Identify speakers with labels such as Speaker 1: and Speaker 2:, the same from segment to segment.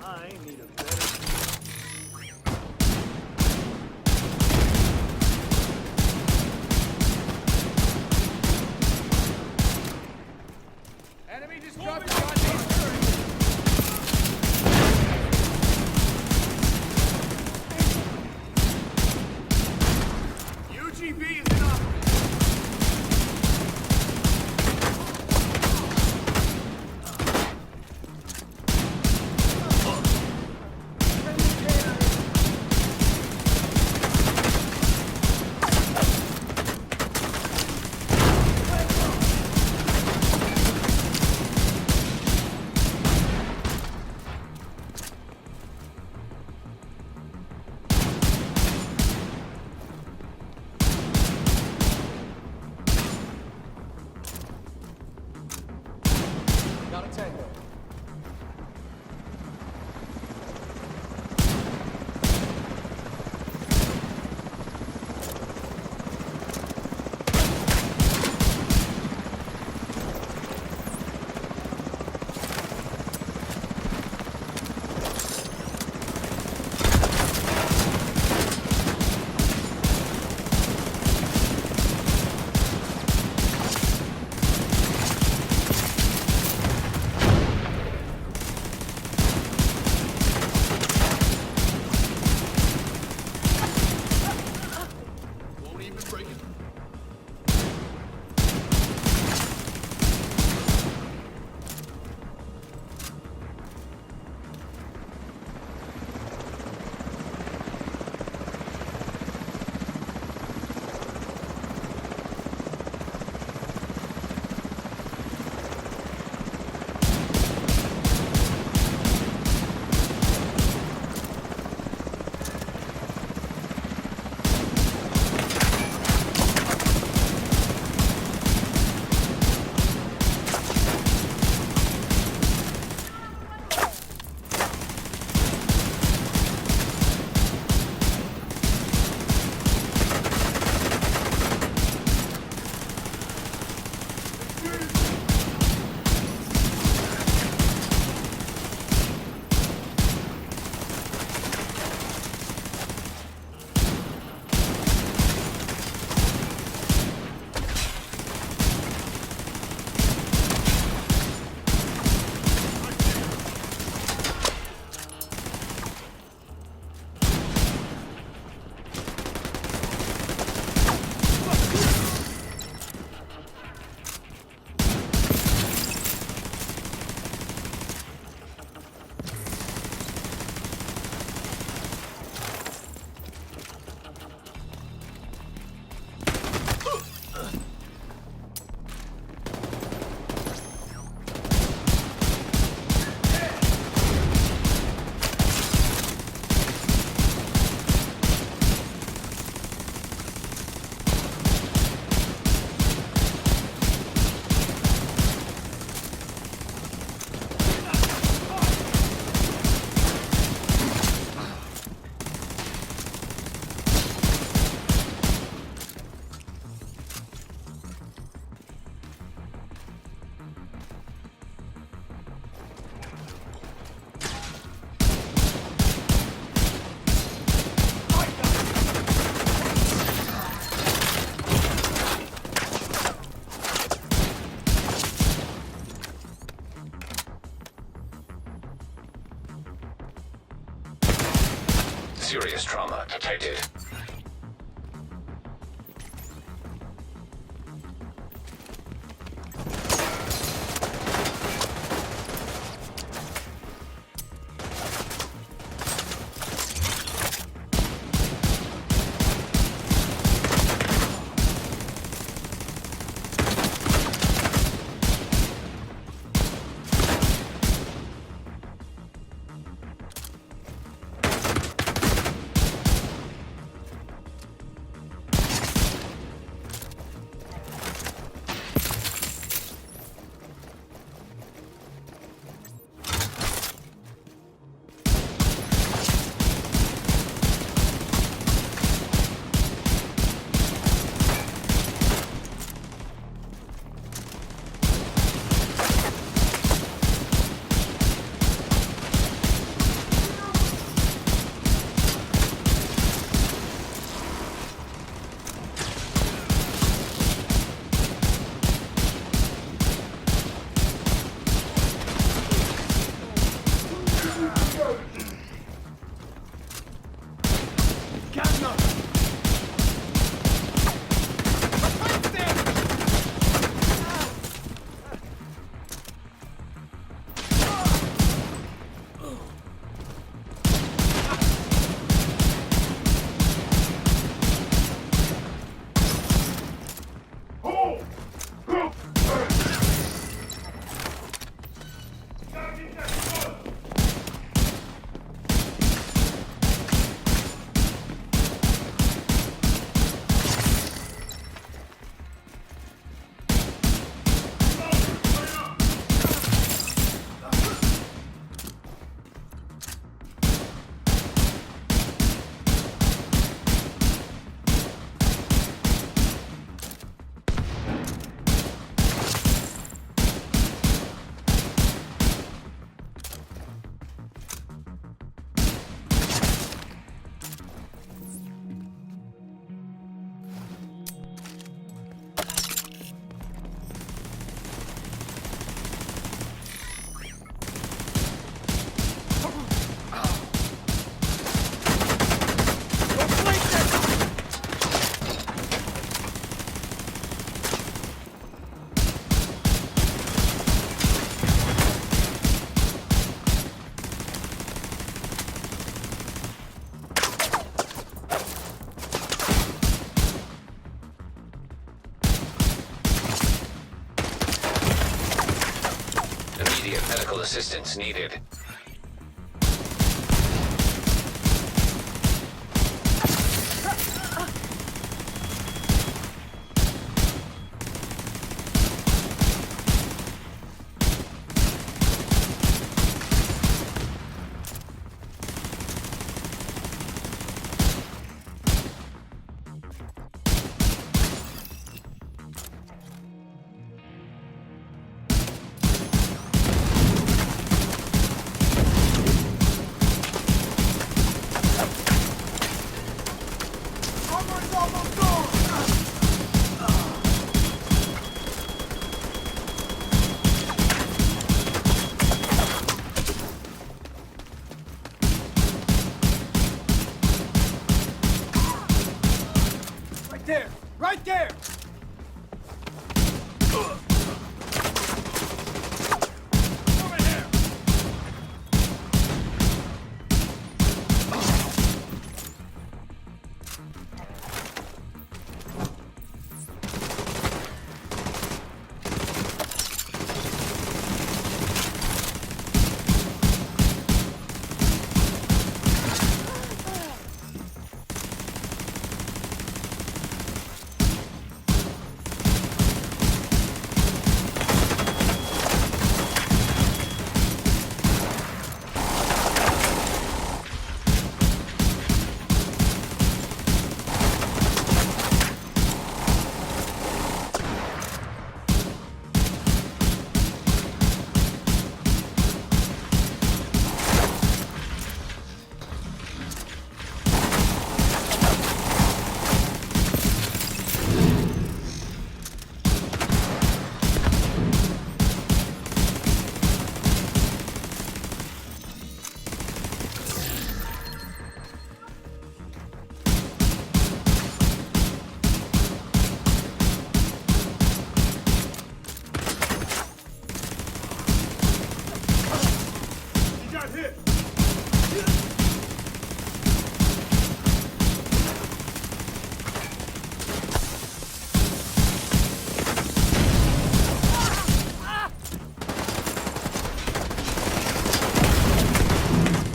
Speaker 1: I need a better...
Speaker 2: Enemy just dropped a goddamn turret. UGV is in operation. Got a tango. Won't even break it.
Speaker 3: Serious trauma detected.
Speaker 1: assistance needed.
Speaker 2: There! Right there! Over here!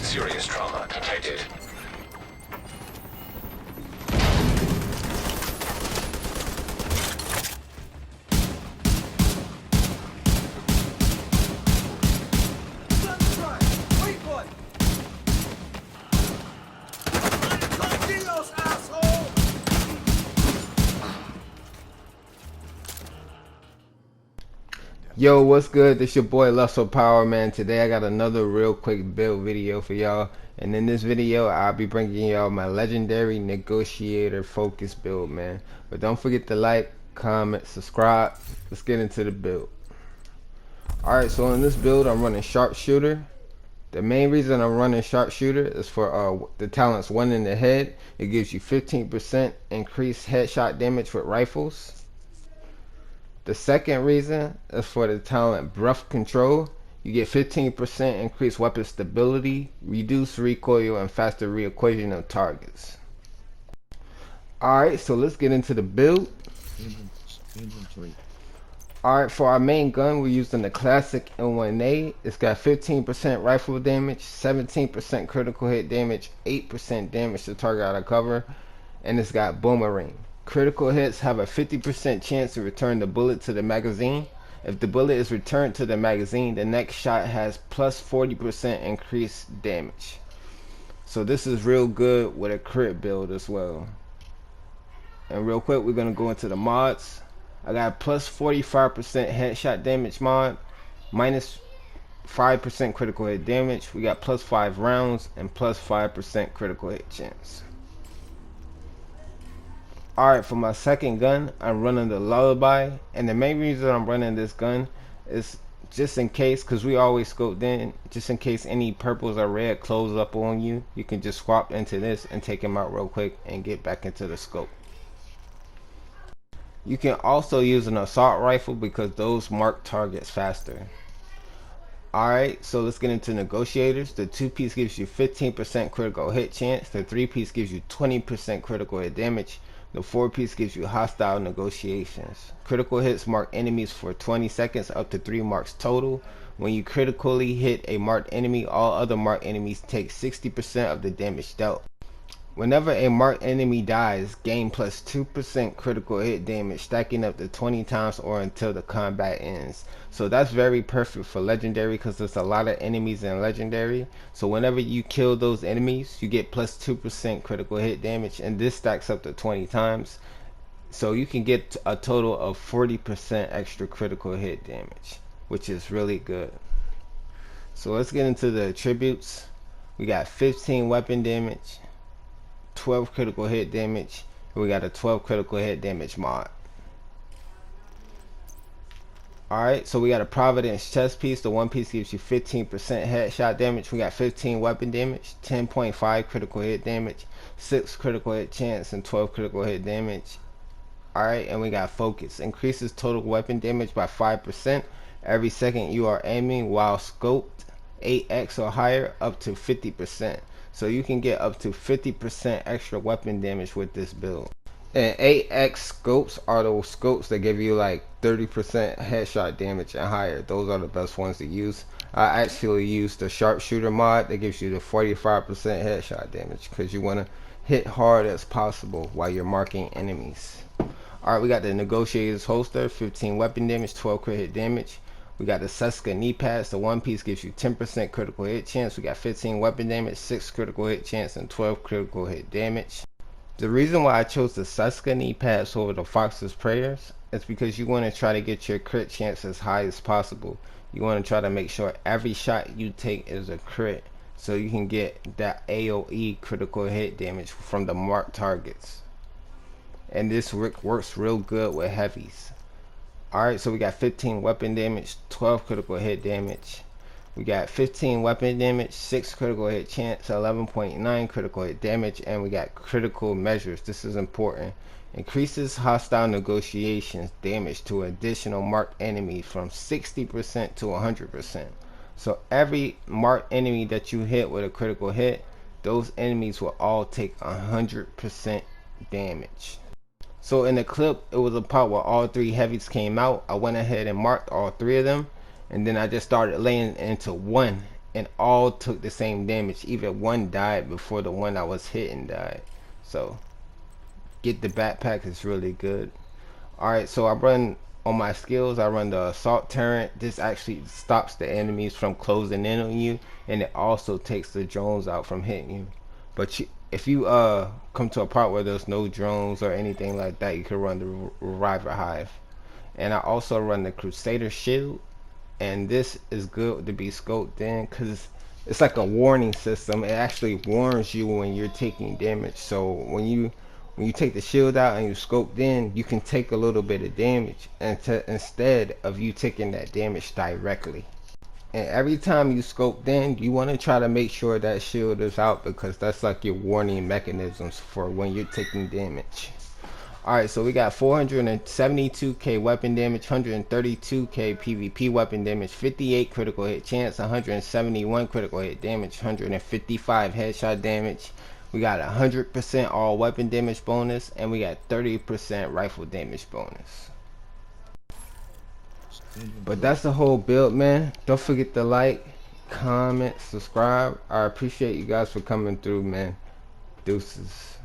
Speaker 1: Serious trauma detected.
Speaker 3: Yo, what's good? This your boy Lusso Power, man. Today I got another real quick build video for y'all, and in this video I'll be bringing y'all my legendary Negotiator focus build, man. But don't forget to like, comment, subscribe. Let's get into the build. Alright, so in this build I'm running Sharpshooter. The main reason I'm running Sharpshooter is for the talents 1 in the head. It gives you 15% increased headshot damage with rifles. The second reason is for the talent Breath Control. You get 15% increased weapon stability, reduced recoil, and faster reequation of targets. Alright, so let's get into the build. Alright, for our main gun, we're using the classic M1A. It's got 15% rifle damage, 17% critical hit damage, 8% damage to target out of cover, and it's got boomerang. Critical hits have a 50% chance to return the bullet to the magazine. If the bullet is returned to the magazine, the next shot has plus 40% increased damage. So this is real good with a crit build as well. And real quick, we're gonna go into the mods. I got plus 45% headshot damage mod, minus 5% critical hit damage. We got plus 5 rounds and plus 5% critical hit chance. Alright, for my second gun, I'm running the Lullaby, and the main reason I'm running this gun is just in case, because we always scoped in, just in case any purples or red close up on you, you can just swap into this and take them out real quick and get back into the scope. You can also use an assault rifle because those mark targets faster. Alright, so let's get into negotiators. The 2-piece gives you 15% critical hit chance. The 3-piece gives you 20% critical hit damage. The 4-piece gives you hostile negotiations. Critical hits mark enemies for 20 seconds up to 3 marks total. When you critically hit a marked enemy, all other marked enemies take 60% of the damage dealt. Whenever a marked enemy dies, gain plus 2% critical hit damage, stacking up to 20 times or until the combat ends. So that's very perfect for legendary because there's a lot of enemies in legendary. So whenever you kill those enemies, you get plus 2% critical hit damage, and this stacks up to 20 times. So you can get a total of 40% extra critical hit damage, which is really good. So let's get into the attributes. We got 15 weapon damage, 12 critical hit damage, and we got a 12 critical hit damage mod. Alright, so we got a Providence chest piece. The one piece gives you 15% headshot damage. We got 15 weapon damage, 10.5 critical hit damage, 6 critical hit chance, and 12 critical hit damage. Alright, and we got focus. Increases total weapon damage by 5% every second you are aiming while scoped 8x or higher, up to 50%. So you can get up to 50% extra weapon damage with this build. And 8x scopes are those scopes that give you like 30% headshot damage and higher. Those are the best ones to use. I actually use the sharpshooter mod that gives you the 45% headshot damage because you want to hit hard as possible while you're marking enemies. Alright, we got the Negotiator's holster, 15 weapon damage, 12 crit hit damage. We got the Seska knee pads. The one piece gives you 10% critical hit chance. We got 15 weapon damage, 6 critical hit chance, and 12 critical hit damage. The reason why I chose the Seska knee pads over the Fox's Prayers is because you want to try to get your crit chance as high as possible. You want to try to make sure every shot you take is a crit, so you can get that AoE critical hit damage from the marked targets. And this works real good with heavies. Alright, so we got 15 weapon damage, 12 critical hit damage. We got 15 weapon damage, 6 critical hit chance, 11.9 critical hit damage, and we got critical measures. This is important. Increases hostile negotiations damage to additional marked enemies from 60% to 100%. So every marked enemy that you hit with a critical hit, those enemies will all take 100% damage. So in the clip, it was a part where all 3 heavies came out. I went ahead and marked all 3 of them, and then I just started laying into one, and all took the same damage. Even one died before the one I was hitting died. So get the backpack, is really good. Alright, so I run on my skills, I run the assault turret. This actually stops the enemies from closing in on you, and it also takes the drones out from hitting you. But if you come to a part where there's no drones or anything like that, you can run the Reviver Hive. And I also run the Crusader Shield, and this is good to be scoped in because it's like a warning system. It actually warns you when you're taking damage. So when you take the shield out and you scoped in, you can take a little bit of damage instead of you taking that damage directly. And every time you scoped in, you want to try to make sure that shield is out, because that's like your warning mechanisms for when you're taking damage. Alright, so we got 472k weapon damage, 132k PvP weapon damage, 58 critical hit chance, 171 critical hit damage, 155 headshot damage. We got 100% all weapon damage bonus, and we got 30% rifle damage bonus. But that's the whole build, man. Don't forget to like, comment, subscribe. I appreciate you guys for coming through, man. Deuces.